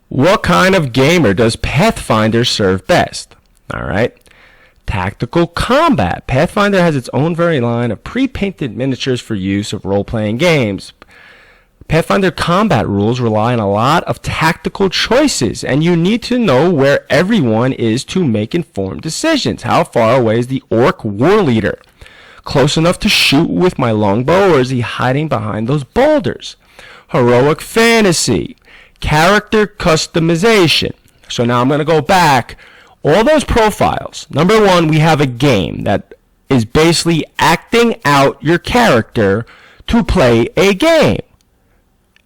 What kind of gamer does Pathfinder serve best? All right. Tactical combat. Pathfinder has its own very line of pre-painted miniatures for use of role-playing games. Pathfinder combat rules rely on a lot of tactical choices, and you need to know where everyone is to make informed decisions. How far away is the orc war leader? Close enough to shoot with my longbow, or is he hiding behind those boulders? Heroic fantasy. Character customization. So now I'm going to go back. All those profiles. Number one, we have a game that is basically acting out your character to play a game.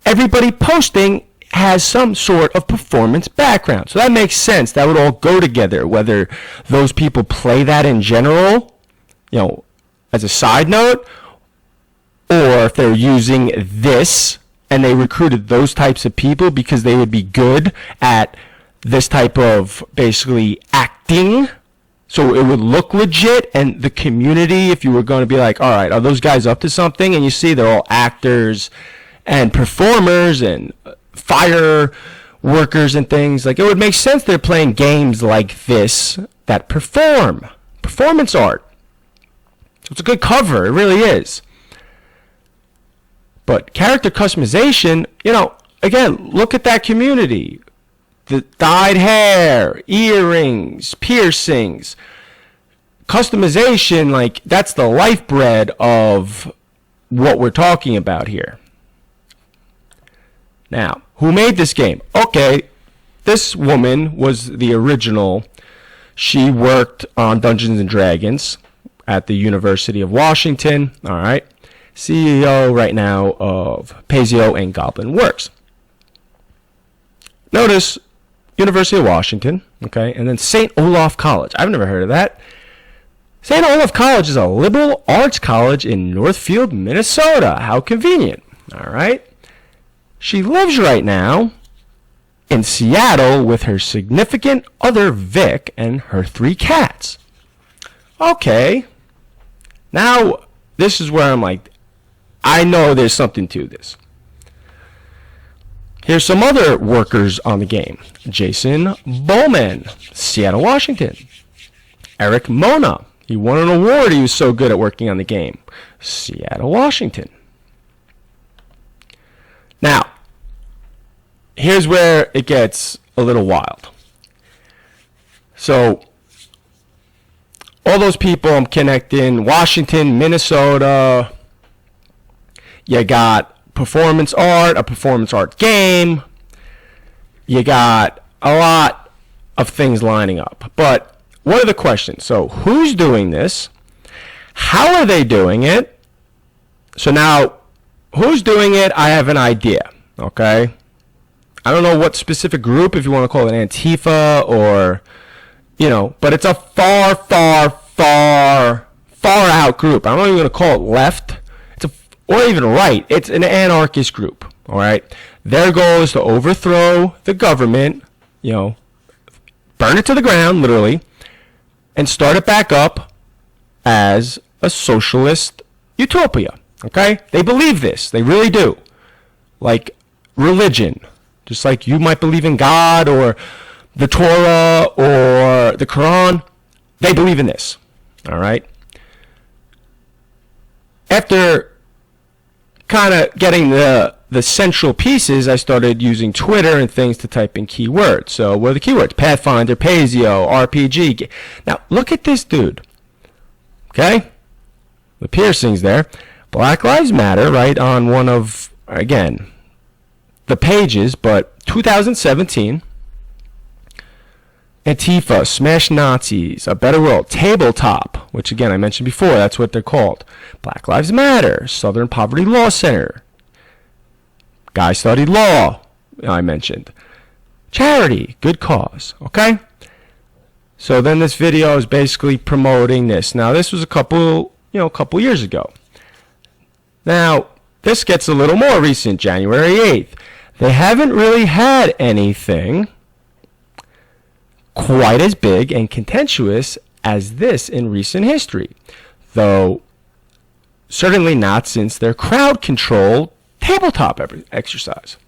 Everybody posting has some sort of performance background. So that makes sense. That would all go together, whether those people play that in general, as a side note, or if they're using this and they recruited those types of people because they would be good at this type of basically acting, so it would look legit, and the community, if you were going to be like, all right, are those guys up to something? And you see they're all actors and performers and fire workers and things, like it would make sense they're playing games like this that performance art. So it's a good cover, it really is. But character customization, again, look at that community. The dyed hair, earrings, piercings, customization, like that's the lifeblood of what we're talking about here. Now, who made this game? Okay, this woman was the original. She worked on Dungeons & Dragons at the University of Washington, all right. CEO right now of Paizo and Goblin Works. Notice University of Washington, okay, and then St. Olaf College. I've never heard of that. St. Olaf College is a liberal arts college in Northfield, Minnesota. How convenient, all right. She lives right now in Seattle with her significant other, Vic, and her 3 cats. Okay. Now, this is where I'm like, I know there's something to this. Here's some other workers on the game. Jason Bowman, Seattle, Washington. Eric Mona. He won an award. He was so good at working on the game. Seattle, Washington. Now, here's where it gets a little wild. So, all those people I'm connecting, Washington, Minnesota, you got performance art, a performance art game, you got a lot of things lining up. But what are the questions? So who's doing this? How are they doing it? So now, who's doing it? I have an idea, okay? I don't know what specific group, if you want to call it Antifa or, but it's a far, far, far, far out group. I'm not even going to call it left. Or even right. It's an anarchist group, all right? Their goal is to overthrow the government, burn it to the ground, literally, and start it back up as a socialist utopia, okay? They believe this. They really do. Like religion. Just like you might believe in God or the Torah or the Quran, they believe in this, all right? After kind of getting the central pieces, I started using Twitter and things to type in keywords. So what are the keywords? Pathfinder, Paizo, RPG. Now, look at this dude. Okay? The piercings there. Black Lives Matter, right, on one of, again, the pages, but 2017. Antifa, Smash Nazis, A Better World, Tabletop, which again I mentioned before, that's what they're called. Black Lives Matter, Southern Poverty Law Center, Guy Studied Law, I mentioned. Charity, good cause, okay? So then this video is basically promoting this. Now this was a couple years ago. Now this gets a little more recent, January 8th. They haven't really had anything quite as big and contentious as this in recent history, though certainly not since their crowd control tabletop exercise.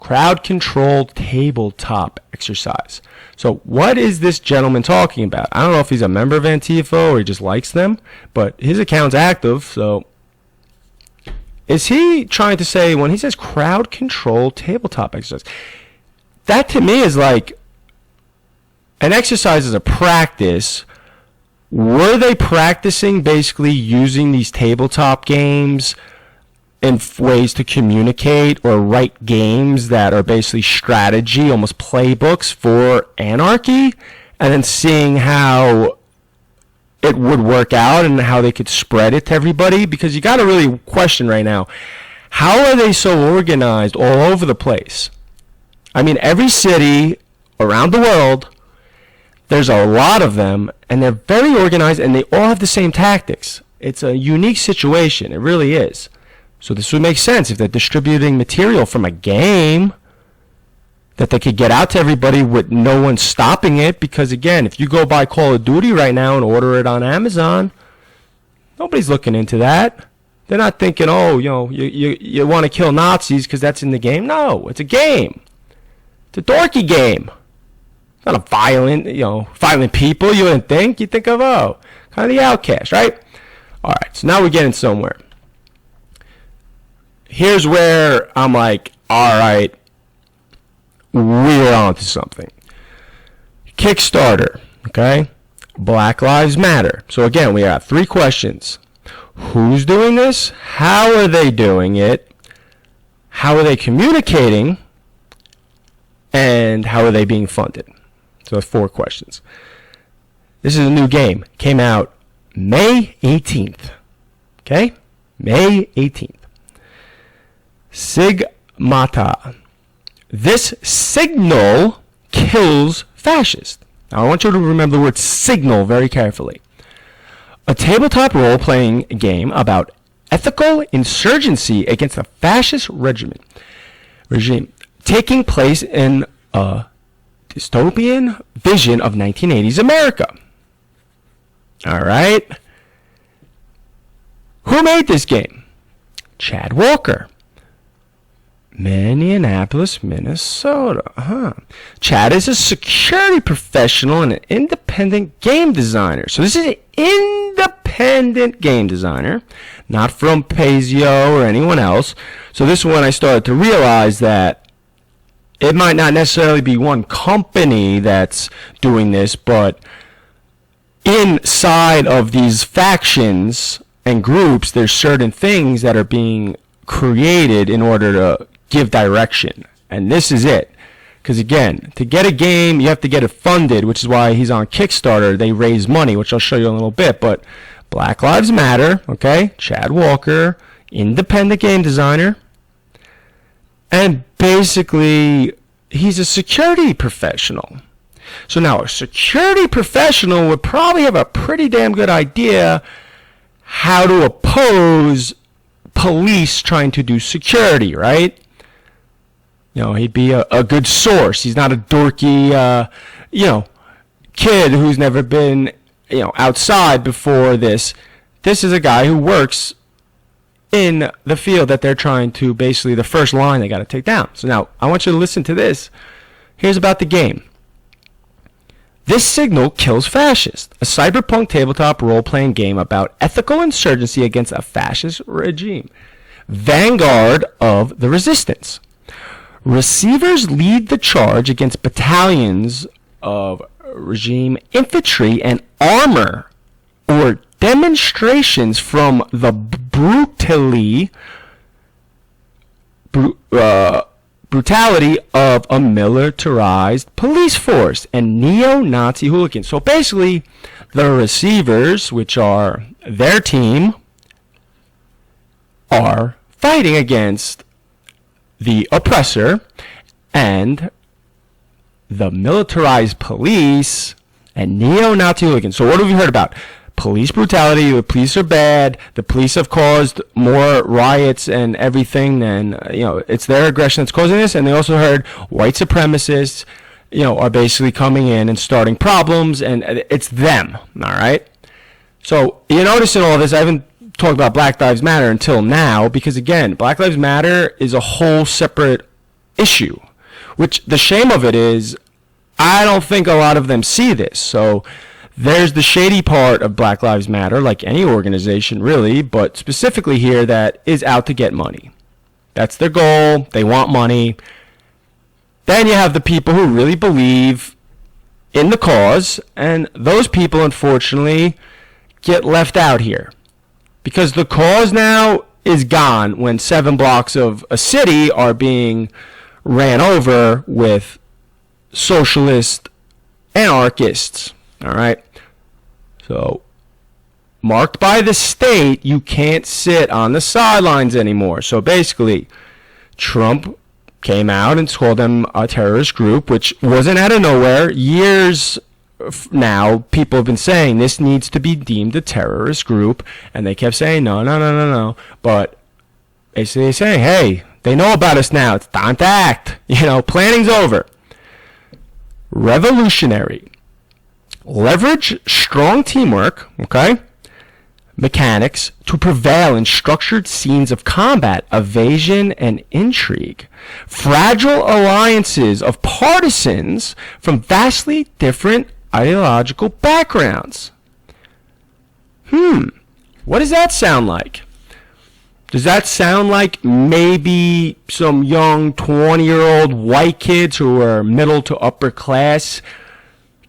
crowd controlled tabletop exercise. So what is this gentleman talking about? I don't know if he's a member of Antifa or he just likes them, but his account's active. So is he trying to say, when he says crowd controlled tabletop exercise, that to me is like an exercise is a practice. Were they practicing basically using these tabletop games in ways to communicate or write games that are basically strategy, almost playbooks for Anarchy, and then seeing how it would work out and how they could spread it to everybody? Because you got to really question right now, how are they so organized all over the place? I mean, every city around the world, there's a lot of them, and they're very organized, and they all have the same tactics. It's a unique situation. It really is. So this would make sense if they're distributing material from a game that they could get out to everybody with no one stopping it. Because again, if you go buy Call of Duty right now and order it on Amazon, nobody's looking into that. They're not thinking, oh, you want to kill Nazis because that's in the game. No, it's a game. It's a dorky game. It's not a violent people you wouldn't think. You think of, kind of the outcast, right? All right, so now we're getting somewhere. Here's where I'm like, all right, we're on to something. Kickstarter, okay? Black Lives Matter. So again, we have 3 questions. Who's doing this? How are they doing it? How are they communicating? And how are they being funded? So that's 4 questions. This is a new game. Came out May 18th. Okay? May 18th. Sigmata. This signal kills fascists. Now I want you to remember the word signal very carefully. A tabletop role-playing game about ethical insurgency against a fascist regime taking place in a dystopian vision of 1980s America. All right? Who made this game? Chad Walker. Minneapolis, Minnesota. Chad is a security professional and an independent game designer. So this is an independent game designer, not from Pazio or anyone else. So this is when I started to realize that it might not necessarily be one company that's doing this, but inside of these factions and groups, there's certain things that are being created in order to give direction. And this is it. Because again, to get a game, you have to get it funded, which is why he's on Kickstarter. They raise money, which I'll show you in a little bit. But Black Lives Matter, okay? Chad Walker, independent game designer. And basically, he's a security professional. So now a security professional would probably have a pretty damn good idea how to oppose police trying to do security, right? He'd be a good source. He's not a dorky, kid who's never been, outside before this. This is a guy who works in the field that they're trying to, basically the first line they got to take down. So now I want you to listen to this. Here's about the game. This signal kills fascists, a cyberpunk tabletop role-playing game about ethical insurgency against a fascist regime. Vanguard of the resistance. Receivers lead the charge against battalions of regime infantry and armor or demonstrations from the brutality of a militarized police force and neo-Nazi hooligans. So basically, the receivers, which are their team, are fighting against the oppressor and the militarized police and neo-Nazi hooligans. So what have we heard about? Police brutality. The police are bad. The police have caused more riots and everything than, it's their aggression that's causing this. And they also heard white supremacists, are basically coming in and starting problems, and it's them. All right. So you notice in all this, I haven't talked about Black Lives Matter until now, because again, Black Lives Matter is a whole separate issue. Which the shame of it is, I don't think a lot of them see this. So there's the shady part of Black Lives Matter, like any organization really, but specifically here that is out to get money. That's their goal. They want money. Then you have the people who really believe in the cause, and those people, unfortunately, get left out here. Because the cause now is gone when 7 blocks of a city are being ran over with socialist anarchists. All right? So, marked by the state, you can't sit on the sidelines anymore. So basically, Trump came out and called them a terrorist group, which wasn't out of nowhere. Years now, people have been saying this needs to be deemed a terrorist group, and they kept saying no. But basically they say, hey, they know about us now. It's time to act. Planning's over. Revolutionary. Leverage strong teamwork, okay, mechanics to prevail in structured scenes of combat, evasion, and intrigue. Fragile alliances of partisans from vastly different ideological backgrounds. What does that sound like? Does that sound like maybe some young 20-year-old white kids who are middle to upper class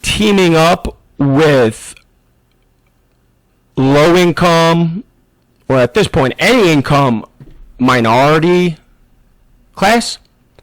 teaming up with low income, or at this point, any income minority class?